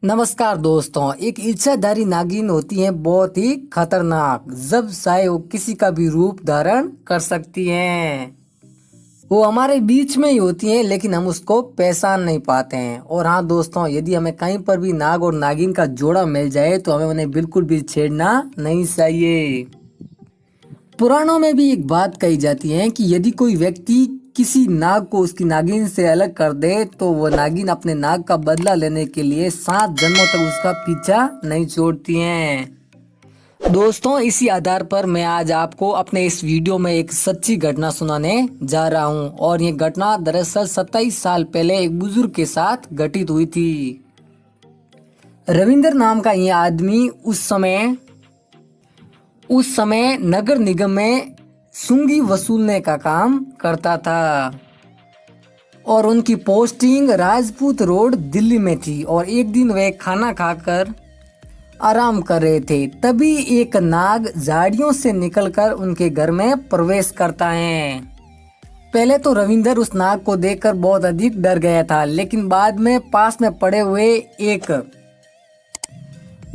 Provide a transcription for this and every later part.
नमस्कार दोस्तों। एक इच्छाधारी नागिन होती है बहुत ही खतरनाक। जब चाहे वो किसी का भी रूप धारण कर सकती हैं। वो हमारे बीच में ही होती हैं लेकिन हम उसको पहचान नहीं पाते हैं। और हाँ दोस्तों, यदि हमें कहीं पर भी नाग और नागिन का जोड़ा मिल जाए तो हमें उन्हें बिल्कुल भी छेड़ना नहीं चाहिए। पुराणों में भी एक बात कही जाती है कि यदि कोई व्यक्ति किसी नाग को उसकी नागिन से अलग कर दे तो वह नागिन अपने नाग का बदला लेने के लिए 7 जन्मों तक उसका पीछा नहीं छोड़ती हैं। दोस्तों, इसी आधार पर मैं आज आपको अपने इस वीडियो में एक सच्ची घटना सुनाने जा रहा हूं। और ये घटना दरअसल 27 साल पहले एक बुजुर्ग के साथ घटित हुई थी। रविंद्र नाम का ये आदमी उस समय नगर निगम में सूंगी वसूलने का काम करता था। और उनकी पोस्टिंग राजपूत रोड दिल्ली में थी। और एक दिन वे खाना खाकर आराम कर रहे थे, तभी एक नाग झाड़ियों से निकलकर उनके घर में प्रवेश करता है। पहले तो रविंदर उस नाग को देखकर बहुत अधिक डर गया था, लेकिन बाद में पास में पड़े हुए एक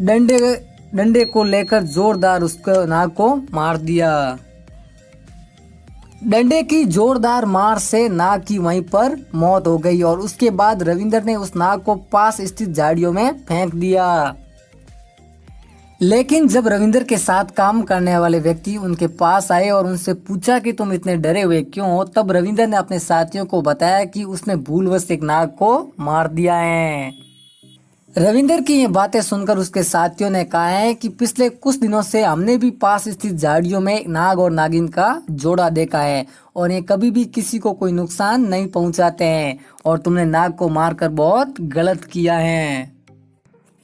डंडे को लेकर जोरदार उसको नाग को मार दिया। डंडे की जोरदार मार से नाग की वहीं पर मौत हो गई। और उसके बाद रविंदर ने उस नाग को पास स्थित झाड़ियों में फेंक दिया। लेकिन जब रविंदर के साथ काम करने वाले व्यक्ति उनके पास आए और उनसे पूछा कि तुम इतने डरे हुए क्यों हो, तब रविंदर ने अपने साथियों को बताया कि उसने भूलवश एक नाग को मार दिया है। रविंदर की ये बातें सुनकर उसके साथियों ने कहा है कि पिछले कुछ दिनों से हमने भी पास स्थित झाड़ियों में नाग और नागिन का जोड़ा देखा है और ये कभी भी किसी को कोई नुकसान नहीं पहुंचाते हैं और तुमने नाग को मारकर बहुत गलत किया है।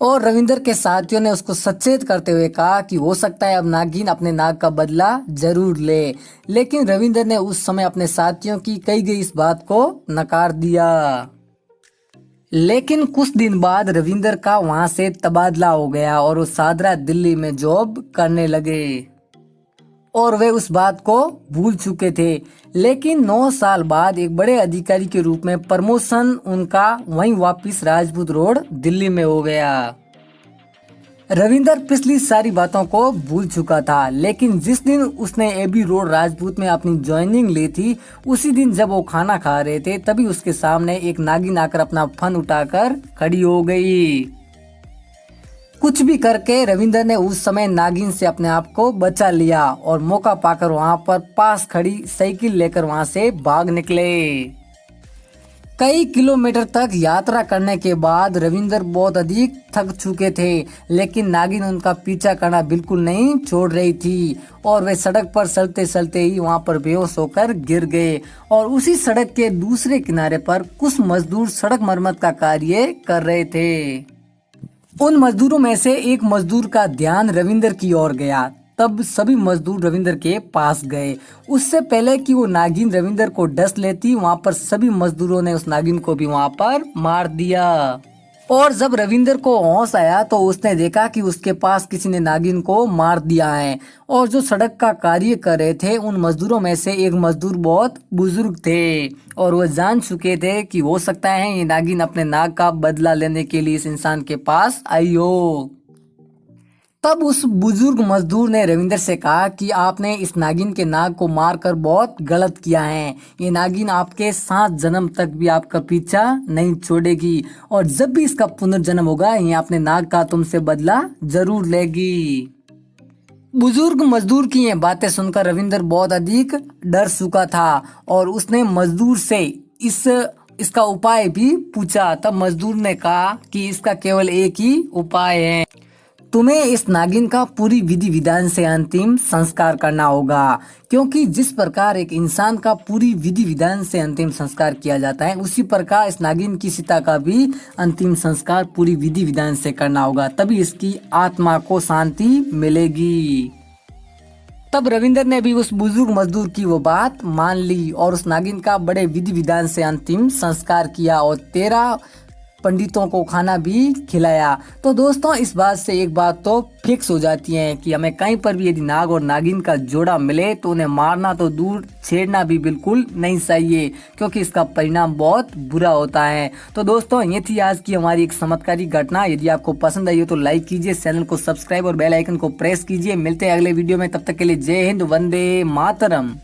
और रविंदर के साथियों ने उसको सचेत करते हुए कहा कि हो सकता है अब नागिन अपने नाग का बदला जरूर ले। लेकिन रविंदर ने उस समय अपने साथियों की कही गई इस बात को नकार दिया। लेकिन कुछ दिन बाद रविंदर का वहां से तबादला हो गया और वो सादरा दिल्ली में जॉब करने लगे और वे उस बात को भूल चुके थे। लेकिन 9 साल बाद एक बड़े अधिकारी के रूप में प्रमोशन उनका वहीं वापस राजपूत रोड दिल्ली में हो गया। रविंदर पिछली सारी बातों को भूल चुका था, लेकिन जिस दिन उसने एबी रोड राजपूत में अपनी ज्वाइनिंग ली थी, उसी दिन जब वो खाना खा रहे थे तभी उसके सामने एक नागिन आकर अपना फन उठाकर खड़ी हो गई। कुछ भी करके रविंदर ने उस समय नागिन से अपने आप को बचा लिया और मौका पाकर वहां पर पास खड़ी साइकिल लेकर वहां से भाग निकले। कई किलोमीटर तक यात्रा करने के बाद रविंदर बहुत अधिक थक चुके थे, लेकिन नागिन उनका पीछा करना बिल्कुल नहीं छोड़ रही थी और वे सड़क पर चलते चलते ही वहां पर बेहोश होकर गिर गए। और उसी सड़क के दूसरे किनारे पर कुछ मजदूर सड़क मरम्मत का कार्य कर रहे थे। उन मजदूरों में से एक मजदूर का ध्यान रविंदर की ओर गया। तब सभी मजदूर रविंदर के पास गए। उससे पहले कि वो नागिन रविंदर को डस लेती, वहां पर सभी मजदूरों ने उस नागिन को भी वहां पर मार दिया। और जब रविंदर को होश आया तो उसने देखा कि उसके पास किसी ने नागिन को मार दिया है। और जो सड़क का कार्य कर रहे थे उन मजदूरों में से एक मजदूर बहुत बुजुर्ग थे और वो जान चुके थे कि हो सकता है ये नागिन अपने नाग का बदला लेने के लिए इस इंसान के पास आई हो। तब उस बुजुर्ग मजदूर ने रविंदर से कहा कि आपने इस नागिन के नाग को मारकर बहुत गलत किया है। ये नागिन आपके 7 जन्म तक भी आपका पीछा नहीं छोड़ेगी और जब भी इसका पुनर्जन्म होगा ये अपने नाग का तुमसे बदला जरूर लेगी। बुजुर्ग मजदूर की ये बातें सुनकर रविंदर बहुत अधिक डर चुका था और उसने मजदूर से इसका उपाय भी पूछा। तब मजदूर ने कहा कि इसका केवल एक ही उपाय है, तुम्हें इस नागिन का पूरी विधि विधान से अंतिम संस्कार करना होगा। क्योंकि जिस प्रकार एक इंसान का पूरी विधि विधान से अंतिम संस्कार किया जाता है, उसी प्रकार इस नागिन की सीता का भी अंतिम संस्कार पूरी विधि विधान से करना होगा, तभी इसकी आत्मा को शांति मिलेगी। तब रविंदर ने भी उस बुजुर्ग मजदूर की वो बात मान ली और उस नागिन का बड़े विधि विधान से अंतिम संस्कार किया। और पंडितों को खाना भी खिलाया। तो दोस्तों इस बात से एक बात तो फिक्स हो जाती है कि हमें कहीं पर भी यदि नाग और नागिन का जोड़ा मिले तो उन्हें मारना तो दूर, छेड़ना भी बिल्कुल नहीं चाहिए, क्योंकि इसका परिणाम बहुत बुरा होता है। तो दोस्तों ये थी आज की हमारी एक चमत्कारिक घटना। यदि आपको पसंद आई हो तो लाइक कीजिए, चैनल को सब्सक्राइब और बेल आइकन को प्रेस कीजिए। मिलते हैं अगले वीडियो में, तब तक के लिए जय हिंद, वंदे मातरम।